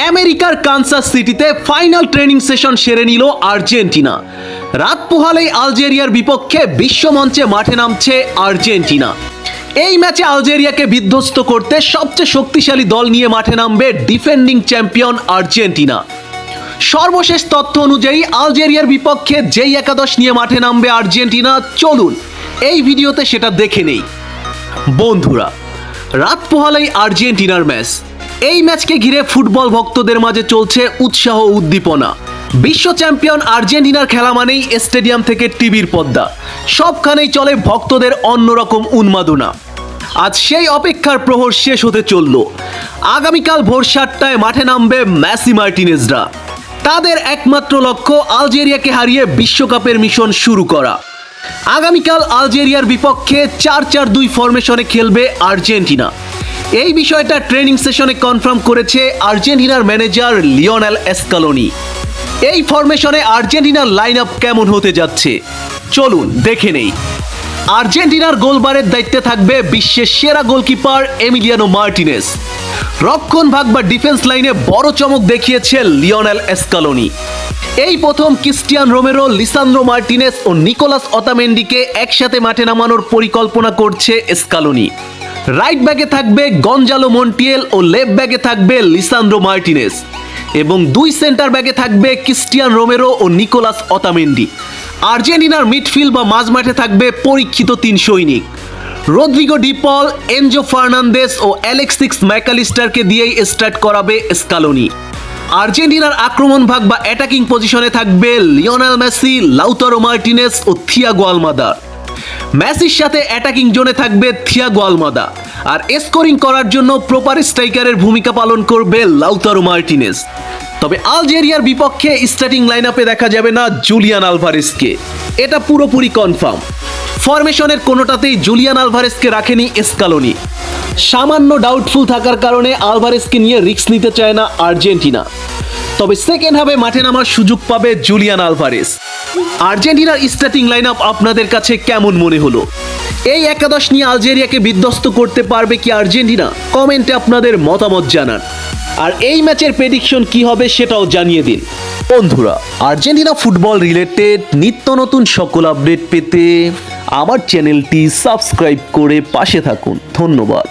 আমেরিকার কানসাস সিটিতে final training session সেরে নিল আর্জেন্টিনা। রাত পোহালেই আলজেরিয়ার বিপক্ষে বিশ্বমঞ্চে মাঠে নামছে আর্জেন্টিনা। এই ম্যাচে আলজেরিয়াকে বিধ্বস্ত করতে সবচেয়ে শক্তিশালী দল নিয়ে মাঠে নামবে ডিফেন্ডিং চ্যাম্পিয়ন আর্জেন্টিনা। সর্বশেষ তথ্য অনুযায়ী আলজেরিয়ার বিপক্ষে যেই একাদশ নিয়ে মাঠে নামবে আর্জেন্টিনা, চলুন এই ভিডিওতে সেটা দেখে নেই। বন্ধুরা, রাত পোহালেই আর্জেন্টিনার ম্যাচ। এই ম্যাচকে ঘিরে ফুটবল ভক্তদের মাঝে চলছে উৎসাহ উদ্দীপনা। বিশ্ব চ্যাম্পিয়ন আর্জেন্টিনার খেলা মানেই স্টেডিয়াম থেকে টিভির পর্দা, সবখানেই চলে ভক্তদের অন্যরকম উন্মাদনা। আজ সেই অপেক্ষার প্রহর শেষ হতে চলল। আগামীকাল ভোর 7টায় মাঠে নামবে মেসি মার্টিনেজরা। তাদের একমাত্র লক্ষ্য আলজেরিয়াকে হারিয়ে বিশ্বকাপের মিশন শুরু করা। আগামীকাল আলজেরিয়ার বিপক্ষে 4-4-2 ফরমেশনে খেলবে আর্জেন্টিনা। এই বিষয়টা ট্রেনিং সেশনে কনফার্ম করেছে আর্জেন্টিনার ম্যানেজার লিওনেল স্কালোনি। এই ফরমেশনে আর্জেন্টিনার লাইন আপ কেমন হতে যাচ্ছে চলুন দেখে নেই। আর্জেন্টিনার গোলবারের দায়িত্বে থাকবে বিশ্বের সেরা গোলকিপার এমিলিয়ানো মার্টিনেজ। রক্ষণ ভাগ বা ডিফেন্স লাইনে বড় চমক দেখিয়েছে লিওনেল স্কালোনি। এই প্রথম ক্রিস্টিয়ান রোমেরো, লিসান্দ্রো মার্টিনেজ ও নিকোলাস অতামেন্ডিকে একসাথে মাঠে নামানোর পরিকল্পনা করছে স্কালোনি। রাইট ব্যাকে থাকবে গঞ্জালো মন্টিয়েল ও লেফট ব্যাকে থাকবে লিসান্দ্রো মার্টিনেজ এবং দুই সেন্টার ব্যাকে থাকবে ক্রিস্টিয়ান রোমেরো ও নিকোলাস অতামেন্ডি। আর্জেন্টিনার মিডফিল্ড বা মাঝমাঠে থাকবে পরীক্ষিত 3 সৈনিক রদ্রিগো ডি পল, এনজো ফার্নান্দেস ও অ্যালেক্সিস ম্যাকালিস্টারকে দিয়েই স্টার্ট করাবে স্কালোনি। আর্জেন্টিনার আক্রমণ ভাগ বা অ্যাটাকিং পজিশনে থাকবে লিওনেল মেসি, লাউতারো মার্টিনেজ ও থিয়াগো আলমাদা। মেসির সাথে অ্যাটাকিং জোনে থাকবে থিয়াগো আলমাদা, আর স্কোরিং করার জন্য প্রপার স্ট্রাইকারের ভূমিকা পালন করবে লাউতারো মার্টিনেজ। তবে আলজেরিয়ার বিপক্ষে স্টার্টিং লাইনআপে দেখা যাবে না জুলিয়ান আলভারেজকে, এটা পুরোপুরি কনফার্ম। ফরমেশনের কোনোটাতেই জুলিয়ান আলভারেজকে রাখেনি স্কালোনি। সামান্য ডাউটফুল থাকার কারণে আলভারেজকে নিয়ে রিস্ক নিতে চায় না আর্জেন্টিনা। তবে সেকেন্ড হাফে মাঠে নামার সুযোগ পাবে জুলিয়ান আলভারেজ। আর্জেন্টিনার স্টার্টিং লাইনআপ আপনাদের কাছে কেমন মনে হলো? এই একাদশ নিয়ে আলজেরিয়াকে বিধ্বস্ত করতে পারবে কি আর্জেন্টিনা? কমেন্টে আপনাদের মতামত জানান। আর এই ম্যাচের প্রেডিকশন কি হবে সেটাও জানিয়ে দিন। বন্ধুরা, আর্জেন্টিনা ফুটবল রিলেটেড নিত্য নতুন সকল আপডেট পেতে আমার চ্যানেলটি সাবস্ক্রাইব করে পাশে থাকুন। ধন্যবাদ।